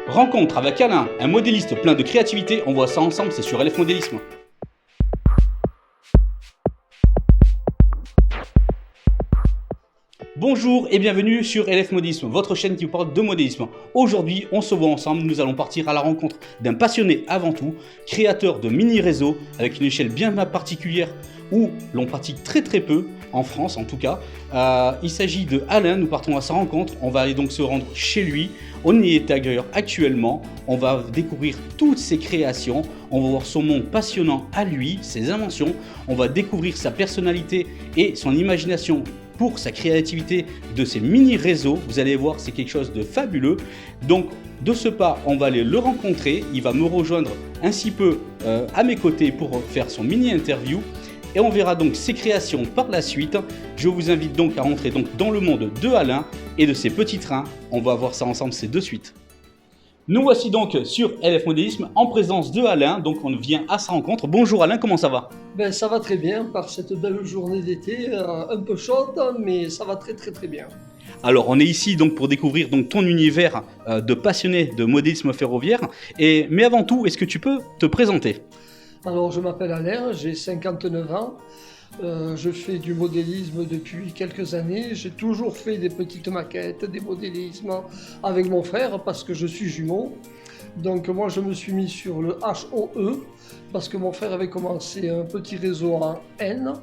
Rencontre avec Alain, un modéliste plein de créativité. On voit ça ensemble, c'est sur LF Modélisme. Bonjour et bienvenue sur LF Modélisme, votre chaîne qui vous parle de modélisme. Aujourd'hui, on se voit ensemble, nous allons partir à la rencontre d'un passionné avant tout, créateur de mini-réseaux avec une échelle bien particulière où l'on pratique très peu, en France en tout cas. Il s'agit de Alain, nous partons à sa rencontre, on va aller donc se rendre chez lui. On y est d'ailleurs actuellement, on va découvrir toutes ses créations, on va voir son monde passionnant à lui, ses inventions, on va découvrir sa personnalité et son imagination pour sa créativité de ces mini-réseaux. Vous allez voir, c'est quelque chose de fabuleux. Donc de ce pas, on va aller le rencontrer, il va me rejoindre ainsi peu à mes côtés pour faire son mini-interview. Et on verra donc ses créations par la suite. Je vous invite donc à rentrer donc dans le monde de Alain et de ses petits trains. On va voir ça ensemble, c'est de suite. Nous voici donc sur LF Modélisme en présence de Alain. Donc on vient à sa rencontre. Bonjour Alain, comment ça va ? Ben, ça va très bien par cette belle journée d'été, un peu chaude, mais ça va très bien. Alors on est ici donc pour découvrir donc ton univers de passionné de modélisme ferroviaire. Mais avant tout, est-ce que tu peux te présenter ? Alors je m'appelle Alain, j'ai 59 ans, je fais du modélisme depuis quelques années, j'ai toujours fait des petites maquettes, des modélismes avec mon frère parce que je suis jumeau. Donc moi je me suis mis sur le HOE parce que mon frère avait commencé un petit réseau en N,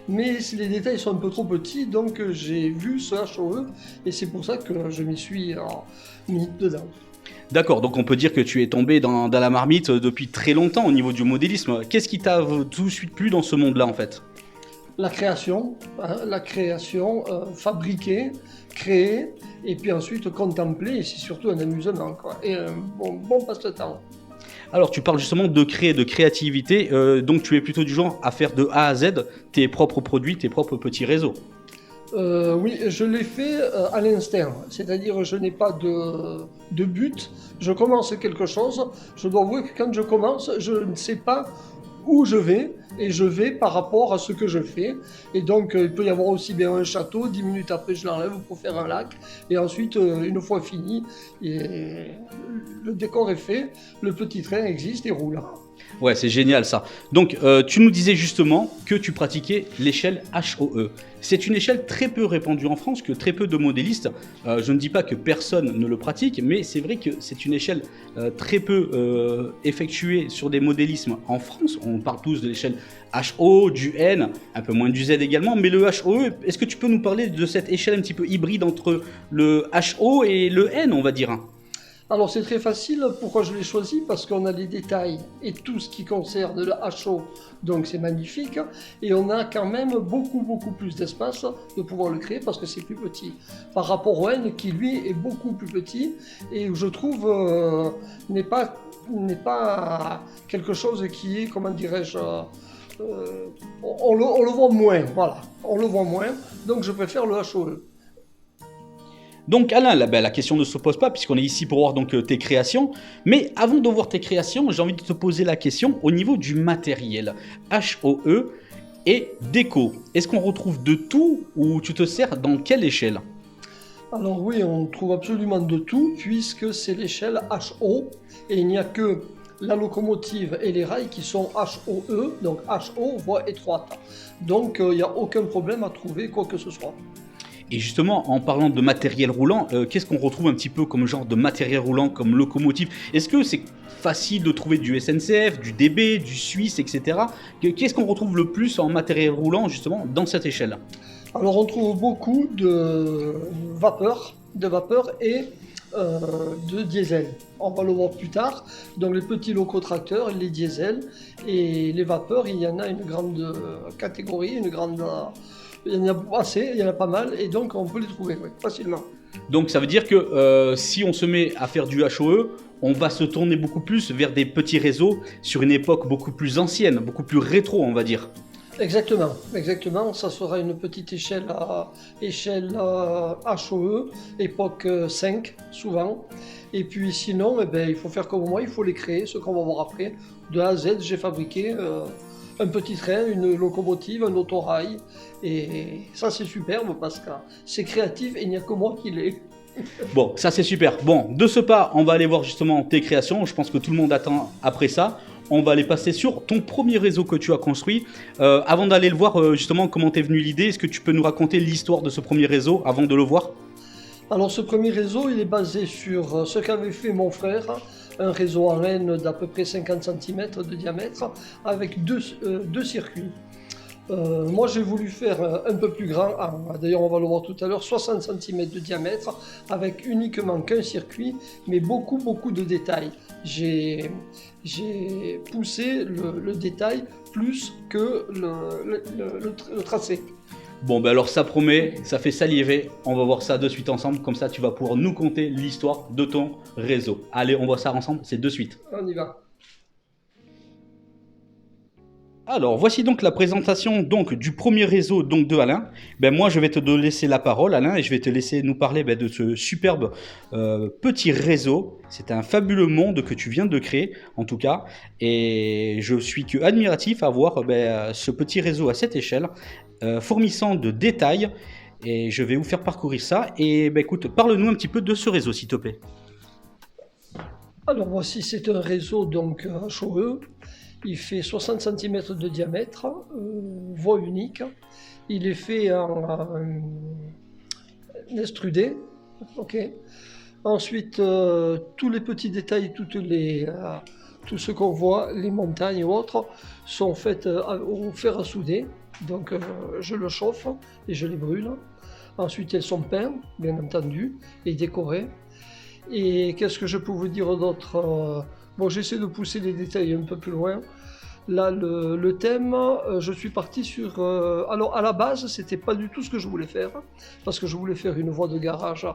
mais les détails sont un peu trop petits, donc j'ai vu ce HOE et c'est pour ça que je m'y suis mis dedans. D'accord, donc on peut dire que tu es tombé dans la marmite depuis très longtemps au niveau du modélisme. Qu'est-ce qui t'a tout de suite plu dans ce monde-là en fait ? La création, fabriquer, créer, et puis ensuite contempler, et c'est surtout un amusement, quoi, et un bon passe-temps. Alors tu parles justement de créer, de créativité, donc tu es plutôt du genre à faire de A à Z tes propres produits, tes propres petits réseaux. Oui, je l'ai fait à l'instinct, c'est-à-dire je n'ai pas de but, je commence quelque chose, je dois avouer que quand je commence, je ne sais pas où je vais, et je vais par rapport à ce que je fais, et donc il peut y avoir aussi bien un château, 10 minutes après je l'enlève pour faire un lac, et ensuite une fois fini, et le décor est fait, le petit train existe et roule. Ouais, c'est génial ça. Donc, tu nous disais justement que tu pratiquais l'échelle HOE. C'est une échelle très peu répandue en France, que très peu de modélistes. Je ne dis pas que personne ne le pratique, mais c'est vrai que c'est une échelle très peu effectuée sur des modélismes en France. On parle tous de l'échelle HO, du N, un peu moins du Z également. Mais le HOE, est-ce que tu peux nous parler de cette échelle un petit peu hybride entre le HO et le N, on va dire ? Alors c'est très facile, pourquoi je l'ai choisi ? Parce qu'on a les détails et tout ce qui concerne le HO, donc c'est magnifique, et on a quand même beaucoup plus d'espace de pouvoir le créer parce que c'est plus petit. Par rapport au N qui lui est beaucoup plus petit et je trouve n'est pas quelque chose qui est, comment dirais-je, on le voit moins, voilà, on le voit moins, donc je préfère le HOE. Donc Alain, la question ne se pose pas puisqu'on est ici pour voir donc tes créations. Mais avant de voir tes créations, j'ai envie de te poser la question au niveau du matériel. HOE et déco. Est-ce qu'on retrouve de tout ou tu te sers dans quelle échelle ? Alors oui, on trouve absolument de tout puisque c'est l'échelle HO et il n'y a que la locomotive et les rails qui sont HOE, donc HO, voie étroite. Donc il n'y a aucun problème à trouver quoi que ce soit. Et justement, en parlant de matériel roulant, qu'est-ce qu'on retrouve un petit peu comme genre de matériel roulant, comme locomotive ? Est-ce que c'est facile de trouver du SNCF, du DB, du Suisse, etc. Qu'est-ce qu'on retrouve le plus en matériel roulant, justement, dans cette échelle ? Alors on trouve beaucoup de vapeur et de diesel. On va le voir plus tard. Donc les petits locotracteurs, les diesels et les vapeurs, il y en a une grande catégorie, il y en a assez, il y en a pas mal, et donc on peut les trouver facilement. Donc ça veut dire que si on se met à faire du HOE, on va se tourner beaucoup plus vers des petits réseaux sur une époque beaucoup plus ancienne, beaucoup plus rétro, on va dire. Exactement, ça sera une petite échelle HOE, époque 5 souvent. Et puis sinon, il faut faire comme moi, il faut les créer, ce qu'on va voir après. De A à Z, j'ai fabriqué un petit train, une locomotive, un autorail. Et ça c'est superbe parce que c'est créatif et il n'y a que moi qui l'ai. Bon, ça c'est super. Bon, de ce pas, on va aller voir justement tes créations. Je pense que tout le monde attend après ça. On va aller passer sur ton premier réseau que tu as construit. Avant d'aller le voir, justement, comment t'es venue l'idée, est-ce que tu peux nous raconter l'histoire de ce premier réseau avant de le voir? Alors ce premier réseau, il est basé sur ce qu'avait fait mon frère, un réseau en laine d'à peu près 50 cm de diamètre avec deux circuits. Moi j'ai voulu faire un peu plus grand, d'ailleurs on va le voir tout à l'heure, 60 cm de diamètre avec uniquement qu'un circuit, mais beaucoup de détails. J'ai poussé le détail plus que le tracé. Bon, ben alors ça promet, ça fait saliver. On va voir ça de suite ensemble. Comme ça, tu vas pouvoir nous conter l'histoire de ton réseau. Allez, on voit ça ensemble, c'est de suite. On y va. Alors, voici donc la présentation donc, du premier réseau donc, de Alain. Ben, moi, je vais te laisser la parole, Alain, et je vais te laisser nous parler de ce superbe petit réseau. C'est un fabuleux monde que tu viens de créer, en tout cas. Et je suis que admiratif à voir ce petit réseau à cette échelle, fourmissant de détails. Et je vais vous faire parcourir ça. Et écoute, parle-nous un petit peu de ce réseau, s'il te plaît. Alors voici, c'est un réseau donc HOE. Il fait 60 cm de diamètre, voie unique. Il est fait en extrudé. Okay. Ensuite, tous les petits détails, tout ce qu'on voit, les montagnes et autres, sont faites au fer à souder. Donc je le chauffe et je les brûle. Ensuite, elles sont peintes, bien entendu, et décorées. Et qu'est-ce que je peux vous dire d'autre? Bon, j'essaie de pousser les détails un peu plus loin. Là, le thème, je suis parti sur... alors, à la base, c'était pas du tout ce que je voulais faire, parce que je voulais faire une voie de garage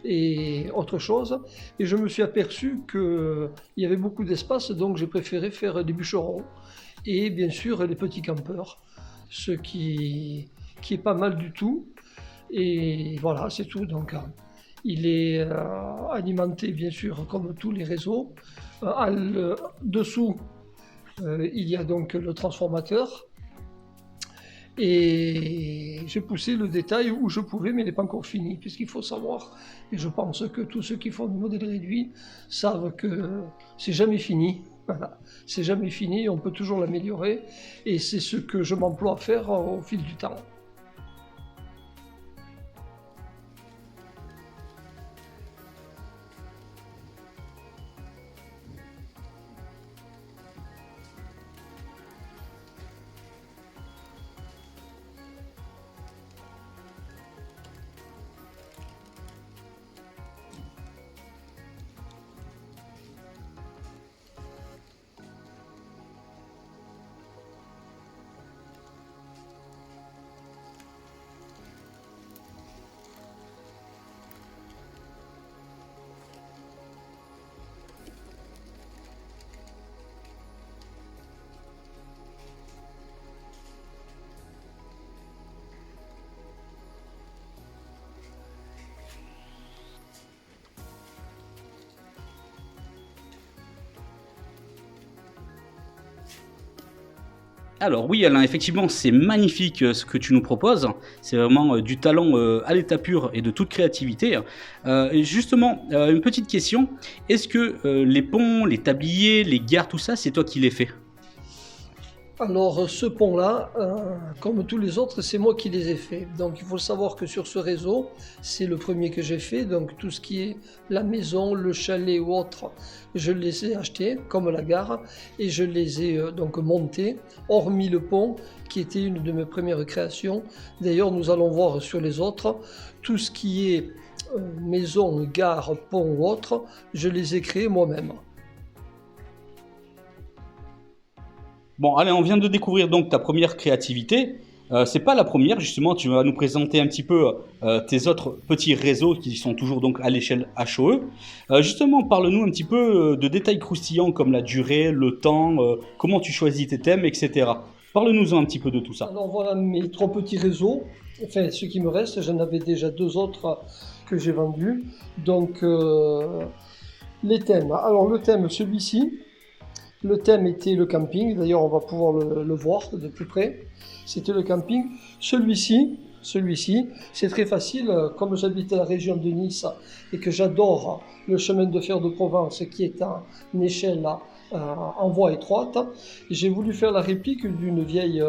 et autre chose. Et je me suis aperçu qu'il y avait beaucoup d'espace, donc j'ai préféré faire des bûcherons et bien sûr les petits campeurs, ce qui est pas mal du tout. Et voilà, c'est tout. Donc, il est alimenté, bien sûr, comme tous les réseaux. Dessous, il y a donc le transformateur. Et j'ai poussé le détail où je pouvais, mais il n'est pas encore fini, puisqu'il faut savoir, et je pense que tous ceux qui font du modèle réduit savent que c'est jamais fini. Voilà, c'est jamais fini, on peut toujours l'améliorer, et c'est ce que je m'emploie à faire au fil du temps. Alors oui Alain, effectivement c'est magnifique ce que tu nous proposes, c'est vraiment du talent à l'état pur et de toute créativité. Et justement, une petite question, est-ce que les ponts, les tabliers, les gares, tout ça, c'est toi qui les fais? Alors ce pont-là, comme tous les autres, c'est moi qui les ai faits. Donc il faut savoir que sur ce réseau, c'est le premier que j'ai fait. Donc tout ce qui est la maison, le chalet ou autre, je les ai achetés, comme la gare, et je les ai donc montés, hormis le pont, qui était une de mes premières créations. D'ailleurs, nous allons voir sur les autres, tout ce qui est maison, gare, pont ou autre, je les ai créés moi-même. Bon, allez, on vient de découvrir donc ta première créativité. C'est pas la première, justement, tu vas nous présenter un petit peu tes autres petits réseaux qui sont toujours donc à l'échelle HOE. Justement, parle-nous un petit peu de détails croustillants comme la durée, le temps, comment tu choisis tes thèmes, etc. Parle-nous un petit peu de tout ça. Alors voilà mes 3 petits réseaux, enfin ce qui me reste, j'en avais déjà 2 autres que j'ai vendus. Donc les thèmes, alors le thème celui-ci, le thème était le camping, d'ailleurs on va pouvoir le voir de plus près, c'était le camping. Celui-ci, celui-ci. C'est très facile, comme j'habite à la région de Nice et que j'adore le chemin de fer de Provence qui est en échelle en voie étroite, j'ai voulu faire la réplique d'une vieille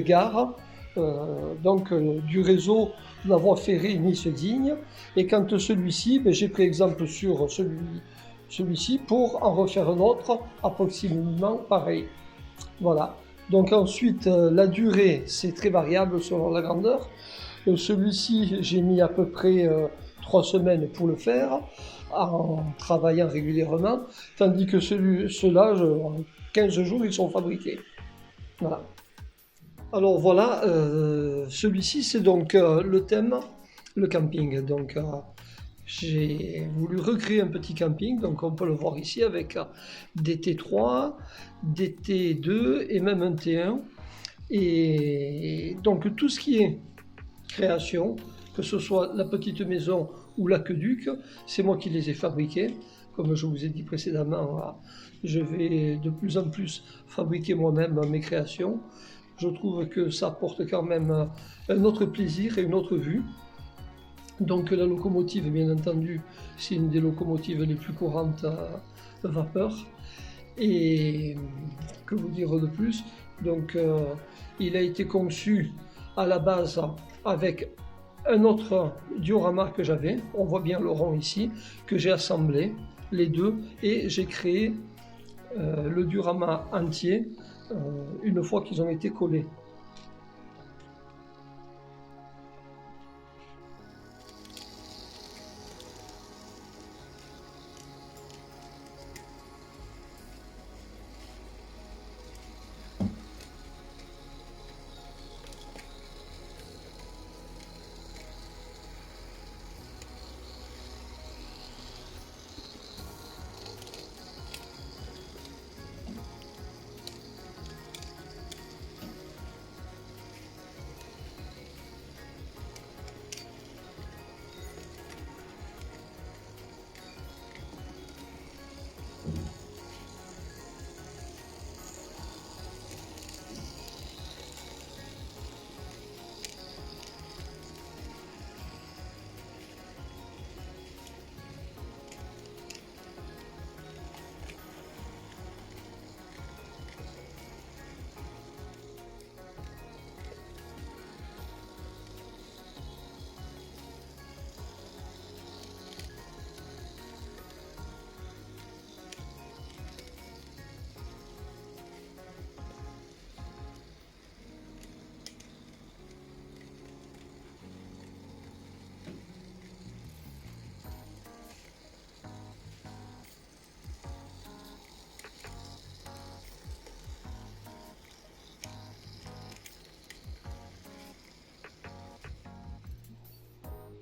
gare, du réseau de la voie ferrée Nice-Digne. Et quant à celui-ci, j'ai pris exemple sur celui-ci pour en refaire un autre approximativement pareil. Voilà. Donc ensuite, la durée, c'est très variable selon la grandeur. Celui-ci, j'ai mis à peu près 3 semaines pour le faire, en travaillant régulièrement, tandis que ceux-là, en 15 jours, ils sont fabriqués. Voilà. Alors voilà, celui-ci, c'est donc le thème, le camping. Donc j'ai voulu recréer un petit camping, donc on peut le voir ici avec des T3, des T2 et même un T1. Et donc tout ce qui est création, que ce soit la petite maison ou l'aqueduc, c'est moi qui les ai fabriqués. Comme je vous ai dit précédemment, je vais de plus en plus fabriquer moi-même mes créations. Je trouve que ça apporte quand même un autre plaisir et une autre vue. Donc la locomotive, bien entendu, c'est une des locomotives les plus courantes à vapeur. Et que vous dire de plus? Donc il a été conçu à la base avec un autre diorama que j'avais, on voit bien le rond ici, que j'ai assemblé, les deux, et j'ai créé le diorama entier une fois qu'ils ont été collés.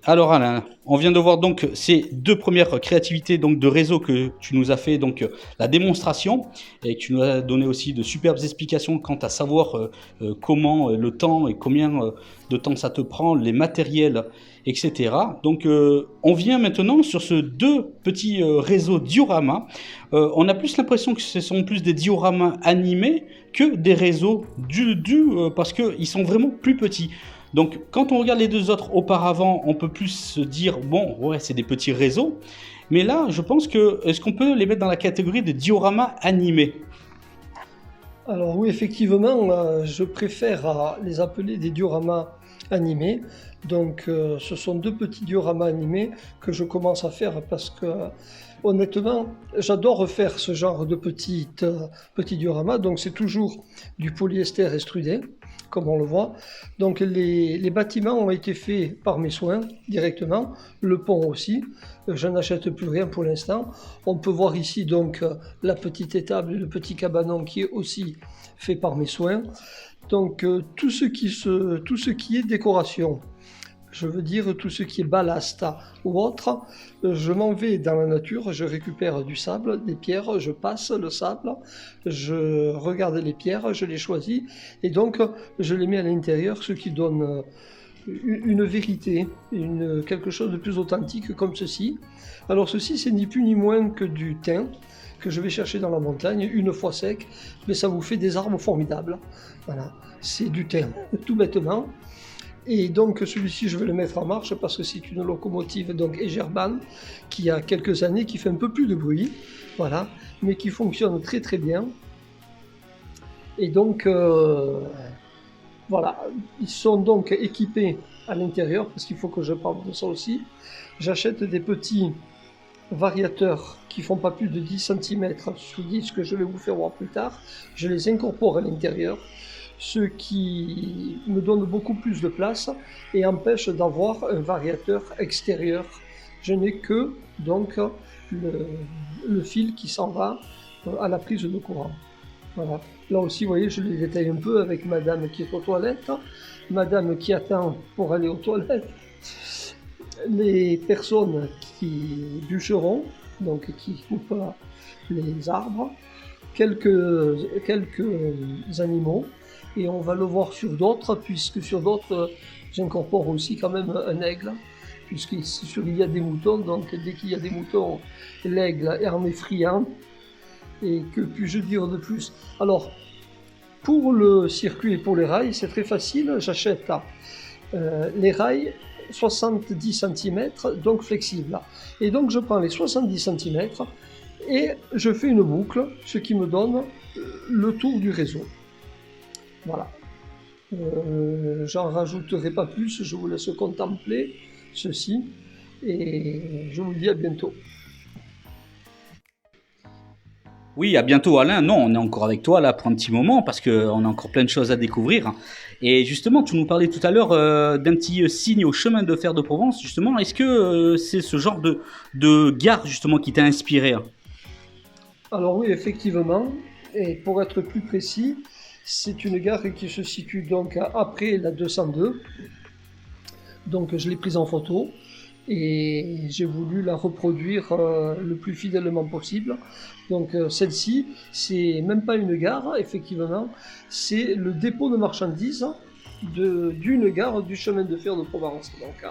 Alors Alain, on vient de voir donc ces deux premières créativités donc de réseau que tu nous as fait donc la démonstration et que tu nous as donné aussi de superbes explications quant à savoir comment le temps et combien de temps ça te prend, les matériels, etc. Donc on vient maintenant sur ce deux petits réseaux dioramas. On a plus l'impression que ce sont plus des dioramas animés que des réseaux parce qu'ils sont vraiment plus petits. Donc, quand on regarde les deux autres auparavant, on peut plus se dire, bon, ouais, c'est des petits réseaux. Mais là, je pense que, est-ce qu'on peut les mettre dans la catégorie de dioramas animés? Alors oui, effectivement, je préfère les appeler des dioramas animés. Donc, ce sont deux petits dioramas animés que je commence à faire parce que, honnêtement, j'adore faire ce genre de petits dioramas. Donc, c'est toujours du polyester extrudé, comme on le voit. Donc les bâtiments ont été faits par mes soins directement, le pont aussi, je n'achète plus rien pour l'instant. On peut voir ici donc la petite étable et le petit cabanon qui est aussi fait par mes soins. Donc tout ce qui est décoration, je veux dire tout ce qui est ballast ou autre, je m'en vais dans la nature, je récupère du sable, des pierres, je passe le sable, je regarde les pierres, je les choisis et donc je les mets à l'intérieur, ce qui donne une vérité, quelque chose de plus authentique comme ceci. Alors ceci, c'est ni plus ni moins que du thym que je vais chercher dans la montagne une fois sec, mais ça vous fait des arbres formidables. Voilà, c'est du thym, tout bêtement. Et donc celui-ci, je vais le mettre en marche parce que c'est une locomotive donc Egerban qui a quelques années, qui fait un peu plus de bruit, voilà, mais qui fonctionne très très bien. Et donc voilà, ils sont donc équipés à l'intérieur, parce qu'il faut que je parle de ça aussi. J'achète des petits variateurs qui font pas plus de 10 cm sous 10 que je vais vous faire voir plus tard. Je les incorpore à l'intérieur, ce qui me donne beaucoup plus de place et empêche d'avoir un variateur extérieur. Je n'ai que donc le fil qui s'en va à la prise de courant. Voilà. Là aussi, vous voyez, je les détaille un peu avec madame qui est aux toilettes, madame qui attend pour aller aux toilettes, les personnes qui bûcheront, donc qui coupent les arbres, quelques animaux, et on va le voir sur d'autres, puisque sur d'autres, j'incorpore aussi quand même un aigle, puisqu'il y a des moutons, donc dès qu'il y a des moutons, l'aigle en est friand. Et que puis-je dire de plus? Alors, pour le circuit et pour les rails, c'est très facile. J'achète les rails 70 cm, donc flexibles. Et donc, je prends les 70 cm et je fais une boucle, ce qui me donne le tour du réseau. Voilà. J'en rajouterai pas plus, je vous laisse contempler ceci. Et je vous dis à bientôt. Oui, à bientôt Alain. Non, on est encore avec toi là pour un petit moment parce qu'on a encore plein de choses à découvrir. Et justement, tu nous parlais tout à l'heure d'un petit signe au chemin de fer de Provence. Justement, est-ce que c'est ce genre de gare justement qui t'a inspiré? Alors oui, effectivement, et pour être plus précis, c'est une gare qui se situe donc après la 202. Donc je l'ai prise en photo et j'ai voulu la reproduire le plus fidèlement possible. Donc celle-ci, c'est même pas une gare, effectivement, c'est le dépôt de marchandises d'une gare du chemin de fer de Provence. Donc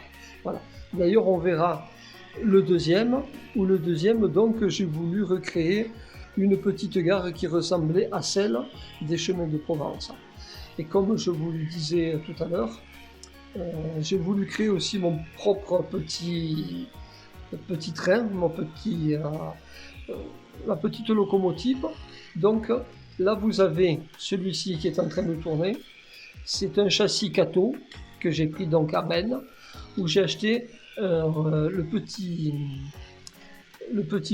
voilà. D'ailleurs, on verra le deuxième, donc j'ai voulu recréer une petite gare qui ressemblait à celle des chemins de Provence. Et comme je vous le disais tout à l'heure, j'ai voulu créer aussi mon propre petit train, ma petite locomotive. Donc là, vous avez celui-ci qui est en train de tourner. C'est un châssis Kato que j'ai pris donc à Rennes, où j'ai acheté le petit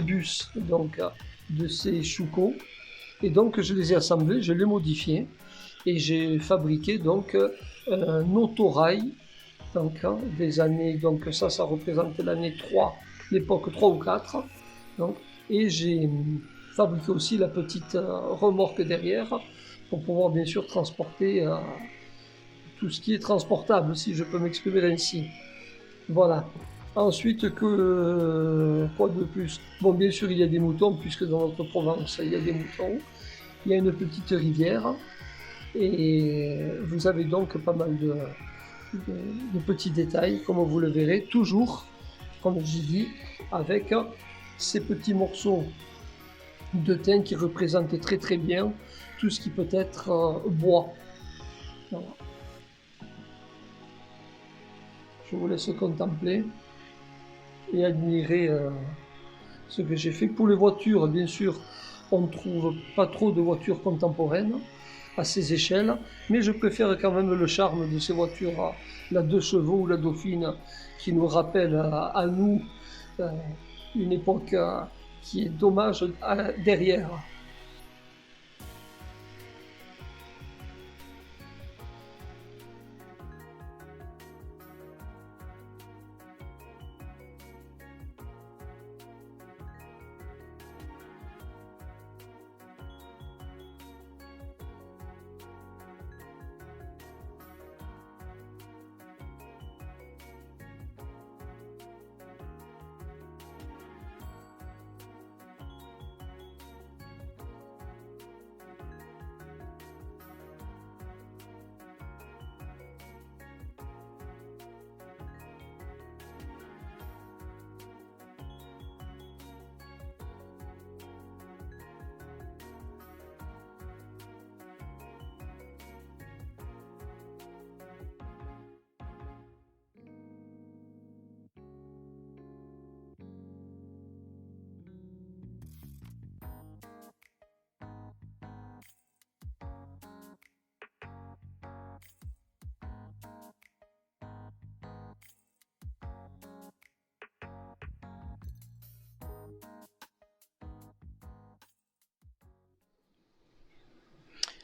bus donc, de ces Schuko. Et donc je les ai assemblés, je les ai modifiés et j'ai fabriqué donc un autorail donc, des années, donc ça représente l'année 3, l'époque 3 ou 4. Donc, et j'ai fabriqué aussi la petite remorque derrière pour pouvoir bien sûr transporter tout ce qui est transportable, si je peux m'exprimer ainsi. Voilà. Ensuite, quoi de plus? Bon, bien sûr, il y a des moutons, puisque dans notre Provence, il y a des moutons. Il y a une petite rivière, et vous avez donc pas mal de petits détails, comme vous le verrez, toujours, comme j'ai dit, avec ces petits morceaux de thym qui représentent très très bien tout ce qui peut être bois. Voilà. Je vous laisse contempler et admirer ce que j'ai fait. Pour les voitures, bien sûr, on ne trouve pas trop de voitures contemporaines à ces échelles, mais je préfère quand même le charme de ces voitures, la 2 chevaux ou la Dauphine, qui nous rappelle à nous une époque qui est dommage derrière.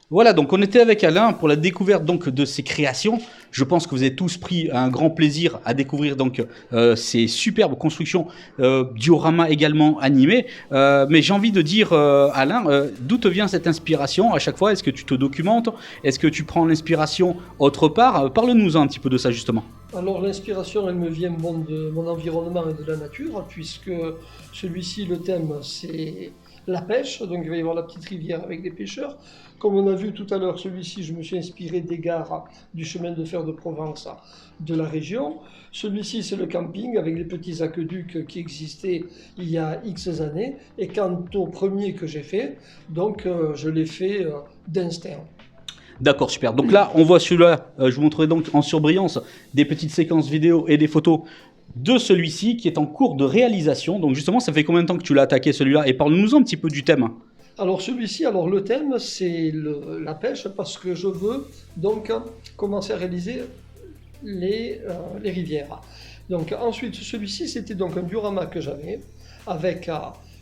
Voilà, donc on était avec Alain pour la découverte donc de ses créations. Je pense que vous avez tous pris un grand plaisir à découvrir donc ces superbes constructions dioramas également animées. Mais j'ai envie de dire, Alain, d'où te vient cette inspiration à chaque fois? Est-ce que tu te documentes? Est-ce que tu prends l'inspiration autre part? Parle-nous un petit peu de ça justement. Alors l'inspiration, elle me vient de mon environnement et de la nature, puisque celui-ci, le thème, c'est la pêche, donc il va y avoir la petite rivière avec les pêcheurs. Comme on a vu tout à l'heure, celui-ci, je me suis inspiré des gares du chemin de fer de Provence de la région. Celui-ci, c'est le camping avec les petits aqueducs qui existaient il y a X années. Et quant au premier que j'ai fait, donc je l'ai fait d'instinct. D'accord, super. Donc là, on voit celui-là, je vous montrerai donc en surbrillance des petites séquences vidéo et des photos de celui-ci qui est en cours de réalisation. Donc justement, ça fait combien de temps que tu l'as attaqué celui-là? Et parle-nous un petit peu du thème. Alors celui-ci, alors le thème, c'est la pêche parce que je veux donc commencer à réaliser les rivières. Donc ensuite, celui-ci, c'était donc un diorama que j'avais avec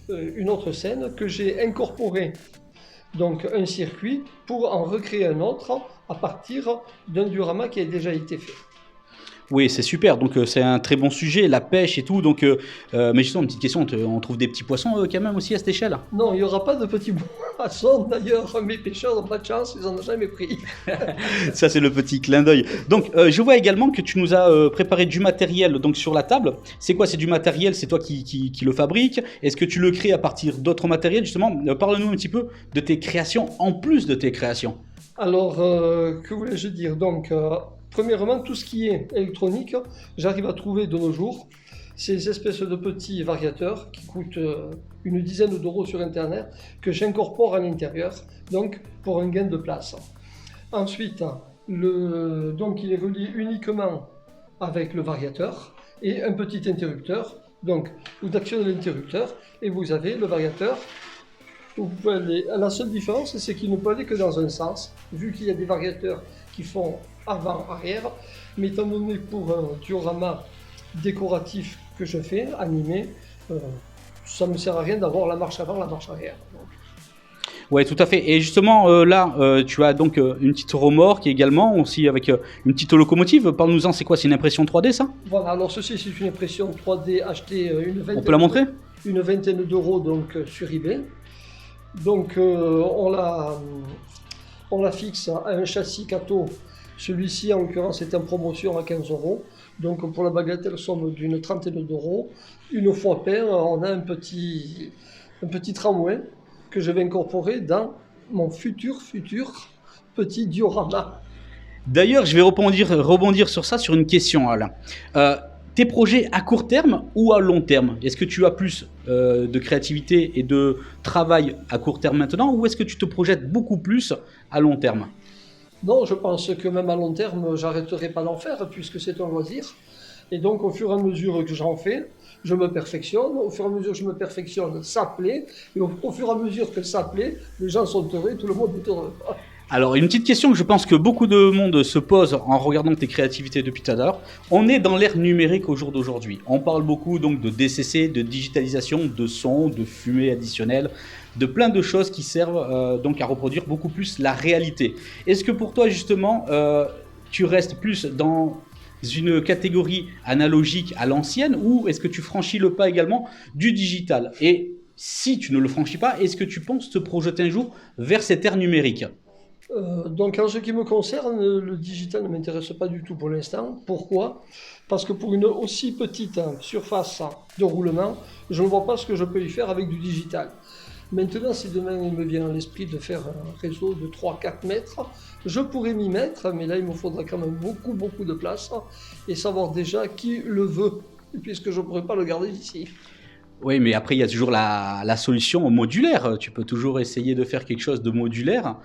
une autre scène que j'ai incorporé donc un circuit pour en recréer un autre à partir d'un diorama qui a déjà été fait. Oui, c'est super. Donc c'est un très bon sujet, la pêche et tout. Donc, mais justement, une petite question, on trouve des petits poissons quand même aussi à cette échelle? Non, il n'y aura pas de petits poissons. D'ailleurs, mes pêcheurs n'ont pas de chance, ils n'en ont jamais pris. Ça, c'est le petit clin d'œil. Donc, je vois également que tu nous as préparé du matériel donc, sur la table. C'est quoi? C'est du matériel? C'est toi qui le fabrique? Est-ce que tu le crées à partir d'autres matériels? Justement, parle-nous un petit peu de tes créations en plus de tes créations. Alors, que voulais-je dire? Donc, premièrement, tout ce qui est électronique, j'arrive à trouver de nos jours ces espèces de petits variateurs qui coûtent une dizaine d'euros sur Internet que j'incorpore à l'intérieur, donc pour un gain de place. Ensuite, donc il est relié uniquement avec le variateur et un petit interrupteur. Donc, vous actionnez l'interrupteur et vous avez le variateur. Vous pouvez aller. La seule différence, c'est qu'il ne peut aller que dans un sens, vu qu'il y a des variateurs qui font avant-arrière. Mais étant donné pour un diorama décoratif que je fais, animé, ça ne me sert à rien d'avoir la marche avant, la marche arrière. Ouais, tout à fait. Et justement, là, tu as donc une petite remorque également, aussi avec une petite locomotive. Parle-nous-en, c'est quoi? C'est une impression 3D, ça? Voilà, alors ceci, c'est une impression 3D achetée On peut la montrer? une vingtaine d'euros donc, sur eBay. Donc, on la fixe à un châssis Kato. Celui-ci, en l'occurrence, est en promotion à 15 euros. Donc, pour la bagatelle somme d'une trentaine d'euros, une fois peint, on a un petit tramway que je vais incorporer dans mon futur petit diorama. D'ailleurs, je vais rebondir sur ça, sur une question, Alain. Tes projets à court terme ou à long terme? Est-ce que tu as plus de créativité et de travail à court terme maintenant, ou est-ce que tu te projettes beaucoup plus à long terme? Non, je pense que même à long terme, j'arrêterai pas d'en faire puisque c'est un loisir. Et donc, au fur et à mesure que j'en fais, je me perfectionne. Au fur et à mesure que je me perfectionne, ça plaît. Et au fur et à mesure que ça plaît, les gens sont heureux, tout le monde est heureux. Alors, une petite question que je pense que beaucoup de monde se pose en regardant tes créativités depuis tout à l'heure. On est dans l'ère numérique au jour d'aujourd'hui. On parle beaucoup donc de DCC, de digitalisation, de son, de fumée additionnelle, de plein de choses qui servent donc à reproduire beaucoup plus la réalité. Est-ce que pour toi, justement, tu restes plus dans une catégorie analogique à l'ancienne, ou est-ce que tu franchis le pas également du digital? Et si tu ne le franchis pas, est-ce que tu penses te projeter un jour vers cette ère numérique? Donc en ce qui me concerne, le digital ne m'intéresse pas du tout pour l'instant. Pourquoi? Parce que pour une aussi petite surface de roulement, je ne vois pas ce que je peux y faire avec du digital. Maintenant, si demain il me vient à l'esprit de faire un réseau de 3-4 mètres, je pourrais m'y mettre, mais là il me faudra quand même beaucoup de place et savoir déjà qui le veut, puisque je ne pourrais pas le garder ici. Oui, mais après, il y a toujours la solution modulaire. Tu peux toujours essayer de faire quelque chose de modulaire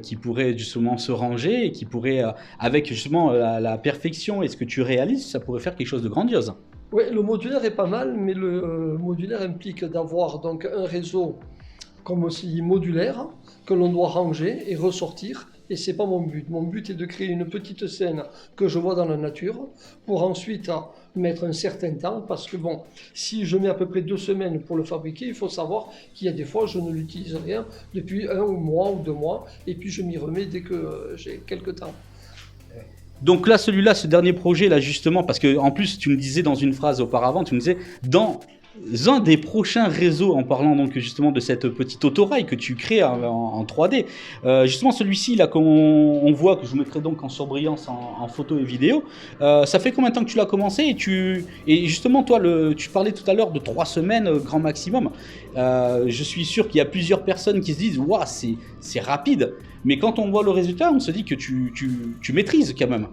qui pourrait justement se ranger et qui pourrait, avec justement la perfection et ce que tu réalises, ça pourrait faire quelque chose de grandiose. Oui, le modulaire est pas mal, mais le modulaire implique d'avoir donc un réseau comme aussi modulaire que l'on doit ranger et ressortir. Et c'est pas mon but. Mon but est de créer une petite scène que je vois dans la nature pour ensuite mettre un certain temps parce que bon, si je mets à peu près 2 semaines pour le fabriquer, il faut savoir qu'il y a des fois je ne l'utilise rien depuis 1 mois ou 2 mois et puis je m'y remets dès que j'ai quelques temps. Donc là, celui-là, ce dernier projet, là, justement, parce que en plus, tu me disais dans une phrase auparavant, tu me disais, dans un des prochains réseaux, en parlant donc justement de cette petite autorail que tu crées en 3D, justement celui-ci, là, qu'on voit, que je vous mettrai donc en surbrillance en photo et vidéo, ça fait combien de temps que tu l'as commencé et justement, toi, tu parlais tout à l'heure de 3 semaines, grand maximum. Je suis sûr qu'il y a plusieurs personnes qui se disent, waouh, c'est rapide. Mais quand on voit le résultat, on se dit que tu maîtrises quand même.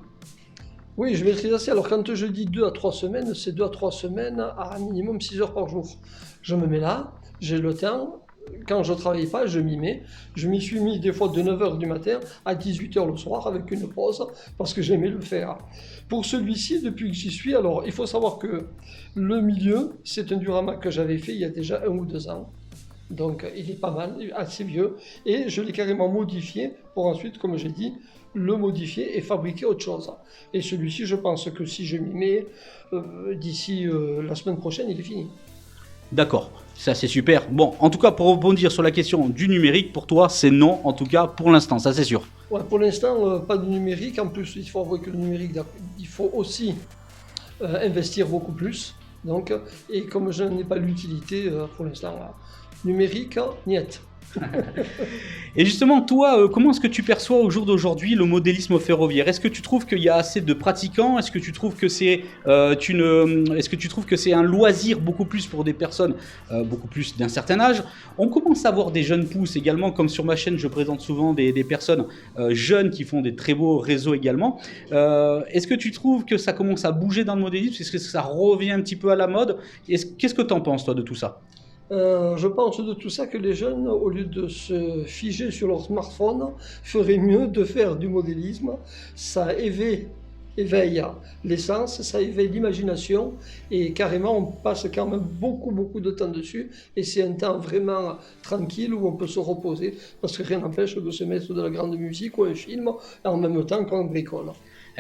Oui, je maîtrise assez. Alors quand je dis 2 à 3 semaines, c'est 2 à 3 semaines à un minimum 6 heures par jour. Je me mets là, j'ai le temps. Quand je ne travaille pas, je m'y mets. Je m'y suis mis des fois de 9h du matin à 18h le soir avec une pause parce que j'aimais le faire. Pour celui-ci, depuis que j'y suis, alors il faut savoir que le milieu, c'est un diorama que j'avais fait il y a déjà 1 ou 2 ans. Donc il est pas mal, assez vieux. Et je l'ai carrément modifié pour ensuite, comme j'ai dit, le modifier et fabriquer autre chose. Et celui-ci, je pense que si je m'y mets d'ici la semaine prochaine, il est fini. D'accord, ça c'est super. Bon, en tout cas, pour rebondir sur la question du numérique, pour toi, c'est non, en tout cas pour l'instant, ça c'est sûr. Ouais, pour l'instant, pas de numérique. En plus, il faut avouer que le numérique, il faut aussi investir beaucoup plus. Donc, et comme je n'en ai pas l'utilité pour l'instant, numérique, niet. Et justement, toi, comment est-ce que tu perçois au jour d'aujourd'hui le modélisme ferroviaire? Est-ce que tu trouves qu'il y a assez de pratiquants? Est-ce que tu trouves que est-ce que tu trouves que c'est un loisir beaucoup plus pour des personnes beaucoup plus d'un certain âge? On commence à voir des jeunes pousses également, comme sur ma chaîne, je présente souvent des personnes jeunes qui font des très beaux réseaux également. Est-ce que tu trouves que ça commence à bouger dans le modélisme? Est-ce que ça revient un petit peu à la mode? Qu'est-ce que tu en penses, toi, de tout ça? Je pense de tout ça que les jeunes, au lieu de se figer sur leur smartphone, feraient mieux de faire du modélisme. Ça éveille les sens, ça éveille l'imagination et carrément on passe quand même beaucoup de temps dessus et c'est un temps vraiment tranquille où on peut se reposer parce que rien n'empêche de se mettre de la grande musique ou un film en même temps qu'on bricole.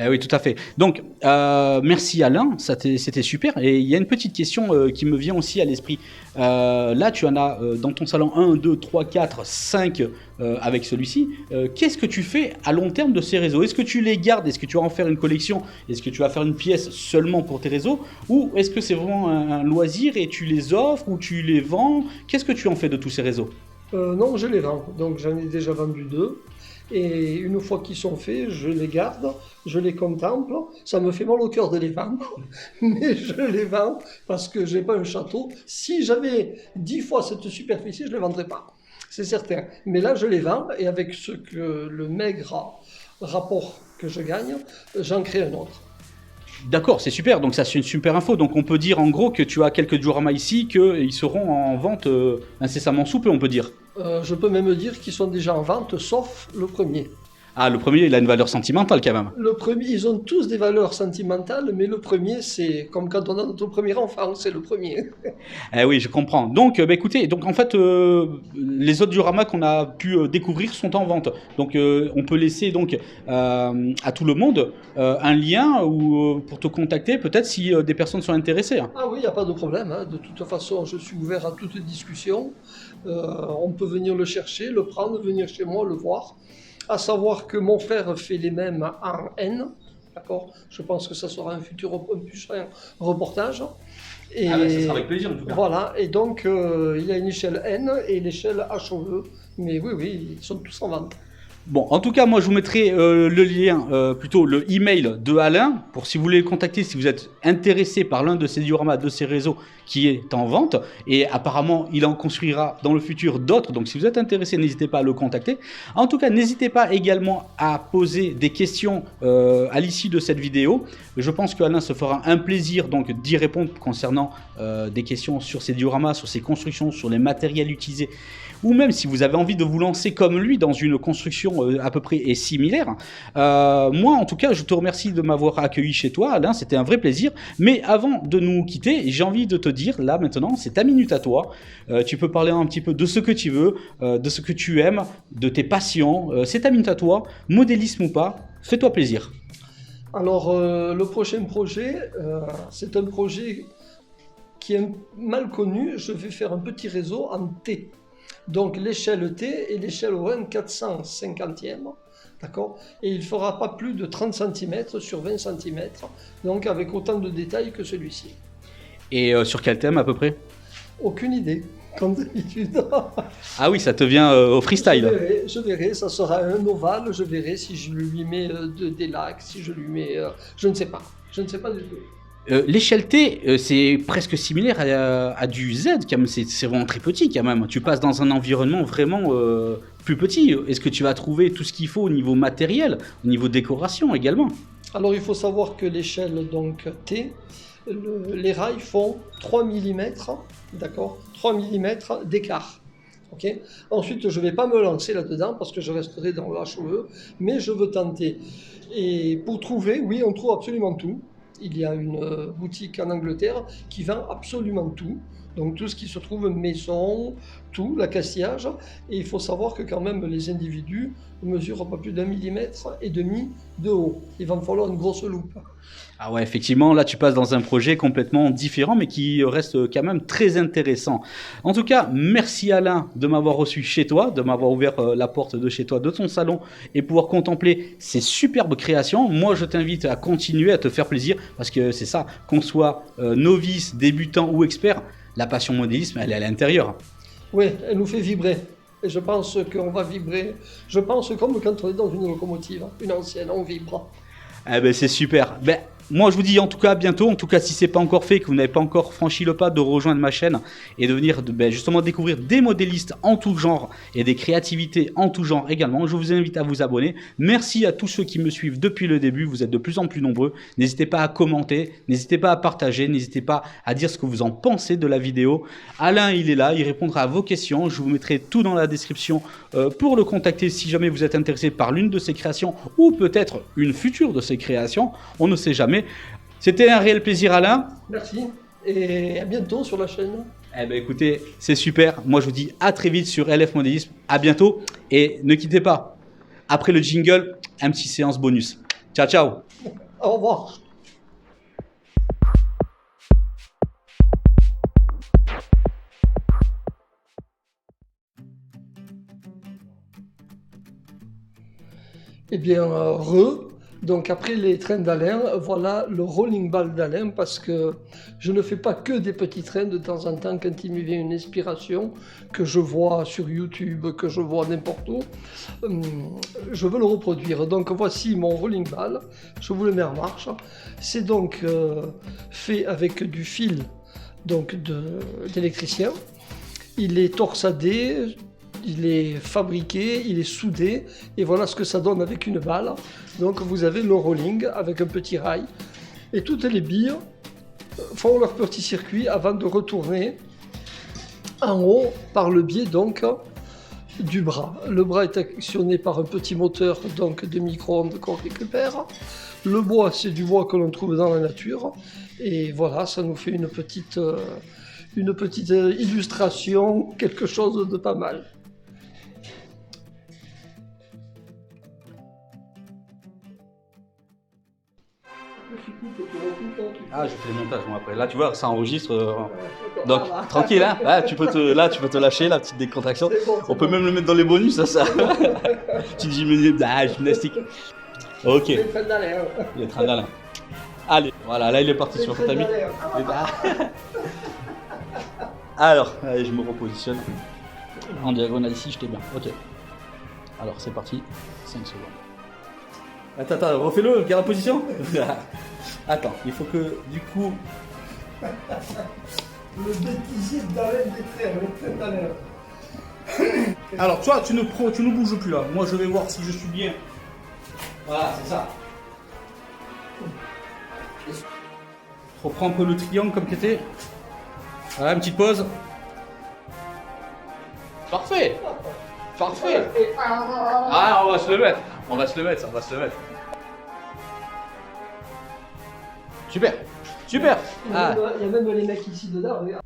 Oui, tout à fait. Donc, merci Alain, c'était super. Et il y a une petite question qui me vient aussi à l'esprit. Là, tu en as dans ton salon 1, 2, 3, 4, 5 avec celui-ci. Qu'est-ce que tu fais à long terme de ces réseaux? Est-ce que tu les gardes? Est-ce que tu vas en faire une collection? Est-ce que tu vas faire une pièce seulement pour tes réseaux? Ou est-ce que c'est vraiment un loisir et tu les offres ou tu les vends? Qu'est-ce que tu en fais de tous ces réseaux? Non, je les vends. Donc, j'en ai déjà vendu 2. Et une fois qu'ils sont faits, je les garde, je les contemple. Ça me fait mal au cœur de les vendre, mais je les vends parce que je n'ai pas un château. Si j'avais 10 fois cette superficie, je ne les vendrais pas, c'est certain. Mais là, je les vends et avec le maigre rapport que je gagne, j'en crée un autre. D'accord, c'est super, donc ça c'est une super info. Donc on peut dire en gros que tu as quelques dioramas ici, qu'ils seront en vente incessamment sous peu, on peut dire. Je peux même dire qu'ils sont déjà en vente, sauf le premier. Ah, le premier, il a une valeur sentimentale quand même. Le premier, ils ont tous des valeurs sentimentales, mais le premier, c'est comme quand on a notre premier enfant, c'est le premier. Eh oui, je comprends. Donc, écoutez, donc en fait, les autres dioramas qu'on a pu découvrir sont en vente. Donc, on peut laisser donc à tout le monde un lien pour te contacter, peut-être si des personnes sont intéressées. Ah oui, il n'y a pas de problème. Hein. De toute façon, je suis ouvert à toute discussion. On peut venir le chercher, le prendre, venir chez moi, le voir. À savoir que mon frère fait les mêmes en N, d'accord. Je pense que ça sera un futur reportage. Et ça sera avec plaisir en tout cas. Voilà, et donc il y a une échelle N et l'échelle HOE, mais oui, ils sont tous en vente. Bon, en tout cas, moi, je vous mettrai le lien, plutôt le email de Alain, pour si vous voulez le contacter, si vous êtes intéressé par l'un de ces dioramas, de ces réseaux qui est en vente. Et apparemment, il en construira dans le futur d'autres. Donc, si vous êtes intéressé, n'hésitez pas à le contacter. En tout cas, n'hésitez pas également à poser des questions à l'issue de cette vidéo. Je pense qu'Alain se fera un plaisir donc d'y répondre concernant des questions sur ces dioramas, sur ces constructions, sur les matériels utilisés. Ou même si vous avez envie de vous lancer comme lui dans une construction à peu près similaire. Moi, en tout cas, je te remercie de m'avoir accueilli chez toi, Alain, c'était un vrai plaisir. Mais avant de nous quitter, j'ai envie de te dire, là maintenant, c'est ta minute à toi. Tu peux parler un petit peu de ce que tu veux, de ce que tu aimes, de tes passions. C'est ta minute à toi, modélisme ou pas, fais-toi plaisir. Alors, le prochain projet, c'est un projet qui est mal connu. Je vais faire un petit réseau en T. Donc, l'échelle T et l'échelle ON 450e. D'accord? Et il ne fera pas plus de 30 cm sur 20 cm. Donc, avec autant de détails que celui-ci. Et sur quel thème à peu près? Aucune idée, comme d'habitude. Ah oui, ça te vient au freestyle. Je verrai, ça sera un ovale, je verrai si je lui mets des lacs, si je lui mets... je ne sais pas du tout. L'échelle T, c'est presque similaire à du Z, quand même. C'est vraiment très petit quand même. Tu passes dans un environnement vraiment plus petit. Est-ce que tu vas trouver tout ce qu'il faut au niveau matériel, au niveau décoration également? Alors il faut savoir que l'échelle donc T, les rails font 3 mm, d'accord, 3 mm d'écart. Okay. Ensuite, je ne vais pas me lancer là-dedans parce que je resterai dans le HOE, mais je veux tenter. Et pour trouver, oui, on trouve absolument tout. Il y a une boutique en Angleterre qui vend absolument tout. Donc tout ce qui se trouve maison, tout, l'accastillage. Et il faut savoir que quand même les individus ne mesurent pas plus d'1,5 mm de haut. Il va me falloir une grosse loupe. Ah ouais, effectivement, là tu passes dans un projet complètement différent, mais qui reste quand même très intéressant. En tout cas, merci Alain de m'avoir reçu chez toi, de m'avoir ouvert la porte de chez toi, de ton salon, et pouvoir contempler ces superbes créations. Moi, je t'invite à continuer, à te faire plaisir, parce que c'est ça, qu'on soit novice, débutant ou expert, la passion modélisme, elle est à l'intérieur. Oui, elle nous fait vibrer. Et je pense qu'on va vibrer. Je pense comme quand on est dans une locomotive, une ancienne, on vibre. Eh ben c'est super. Ben, moi je vous dis en tout cas à bientôt. En tout cas si c'est pas encore fait, que vous n'avez pas encore franchi le pas de rejoindre ma chaîne et de venir justement découvrir des modélistes en tout genre et des créativités en tout genre également, je vous invite à vous abonner. Merci à tous ceux qui me suivent depuis le début. Vous êtes de plus en plus nombreux. N'hésitez pas à commenter, n'hésitez pas à partager, n'hésitez pas à dire ce que vous en pensez de la vidéo. Alain il est là, il répondra à vos questions. Je vous mettrai tout dans la description pour le contacter si jamais vous êtes intéressé par l'une de ses créations ou peut-être une future de ses créations. On ne sait jamais. C'était un réel plaisir Alain. Merci et à bientôt sur la chaîne. Eh ben écoutez, c'est super. Moi je vous dis à très vite sur LF Modélisme. À bientôt et ne quittez pas. Après le jingle, un petit séance bonus. Ciao ciao. Au revoir. Eh bien, donc après les trains d'Alain, voilà le rolling ball d'Alain parce que je ne fais pas que des petits trains de temps en temps quand il me vient une inspiration que je vois sur YouTube, que je vois n'importe où, je veux le reproduire. Donc voici mon rolling ball, je vous le mets en marche. C'est donc fait avec du fil donc d'électricien. Il est torsadé. Il est fabriqué, il est soudé, et voilà ce que ça donne avec une balle. Donc vous avez le rolling avec un petit rail, et toutes les billes font leur petit circuit avant de retourner en haut par le biais donc du bras. Le bras est actionné par un petit moteur donc de micro-ondes qu'on récupère. Le bois, c'est du bois que l'on trouve dans la nature, et voilà, ça nous fait une petite illustration, quelque chose de pas mal. Ah, je fais le montage moi après. Là, tu vois, ça enregistre. Donc, tranquille, hein. Là, tu peux te lâcher la petite décontraction. Bon, on peut même le mettre dans les bonus, ça. Petite gymnastique. Ok. Les trains d'Alain. Les trains d'Alain. Allez, voilà, là, il est parti sur ton ami. Alors, allez, je me repositionne. En diagonale ici, j'étais bien. Ok. Alors, c'est parti. 5 secondes. Attends, refais-le, garde la position. Attends, il faut que, du coup... Le bêtisier d'Alain des trains, le train d'Alain. Alors, toi, tu ne bouges plus là. Moi, je vais voir si je suis bien. Voilà, c'est ça. Reprends un peu le triangle comme tu étais. Voilà, une petite pause. Parfait. Parfait. Ah, on va se le mettre. On va se le mettre. Super. Super. Il y a même les mecs ici dedans, regarde.